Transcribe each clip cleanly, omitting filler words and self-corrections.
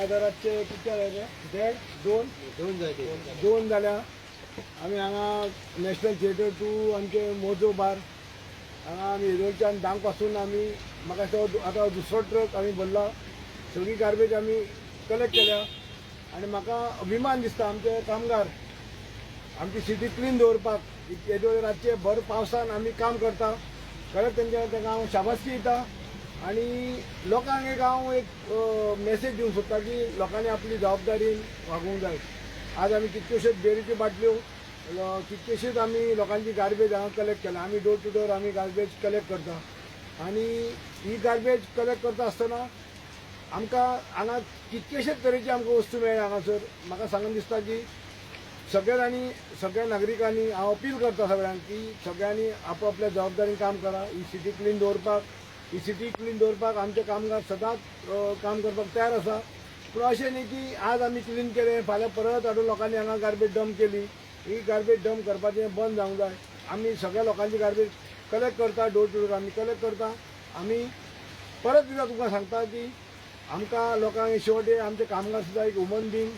आतां रातचे कितले जाले रे दोन जाल्या आमी हांगा नॅशनल थिएटर टू आमचे मोजो बार हांगा आमी येदोळच्यान धांक पासून आमी म्हाका दिसता आतां दुसरो ट्रक आमी भरला सगळी गार्बेज आमी कलेक्ट केल्या आनी म्हाका अभिमान दिसता आमचे कामगार आमची सिटी क्लीन दवरपाक येदोळ रातचे भर पावसान आमी काम करता खरेंच तांकां हांव शाबासकी दिता आनी लोकांक हांव एक मॅसेज दिवंक सोदता की लोकांनी आपली जबाबदारीन वागूंक जाय। आज आमी कितल्योश्योच बेरीच्यो बाटल्यो कितल्योश्योच आमी लोकांची गार्बेज हांगा कलेक्ट केला आमी डोर टू डोर आमी गार्बेज कलेक्ट करता आनी ही गार्बेज कलेक्ट करता आसतना आमकां हांगा कितलेशेच तरेची आमकां वस्तू मेळ्ळ्या हांगासर म्हाका सांगून दिसता की सगळ्या नागरिकांनी हांव अपील करता सगळ्यांक की सगळ्यांनी आपापल्या जबाबदारीन काम करा ही सिटी क्लीन दवरपाक आमचे कामगार सदांच काम करपाक तयार आसा पूण अशें न्ही की आज आमी क्लीन केलें फाल्यां परत हाडून लोकांनी हांगा गार्बेज डंप केली ही गार्बेज डंप करपाचें बंद जावंक जाय आमी सगळ्या लोकांची गार्बेज कलेक्ट करता डोर टू डोर आमी कलेक्ट करता आमी परत एकदां तुमकां सांगता की आमकां लोकांक शेवटी आमचे कामगार सुद्दां एक ह्युमन बींग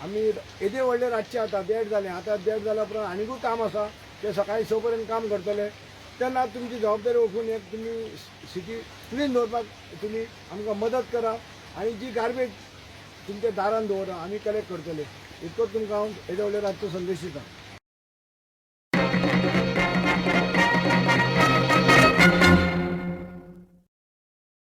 आमी येदे व्हडले रातचे आतां देड जालें आतां देड जाल्या उपरांत आनीकूय काम आसा ते सकाळीं 6 पर्यंत काम करतले तेन्ना तुमची जबाबदारी वळखून एक तुमी सिटी क्लीन दवरपाक तुमी आमकां मदत करा आनी जी गार्बेज तुमच्या दारान दवरा आमी कलेक्ट करतले इतकोच तुमकां हांव येदे व्हडले रातचो संदेश दिता।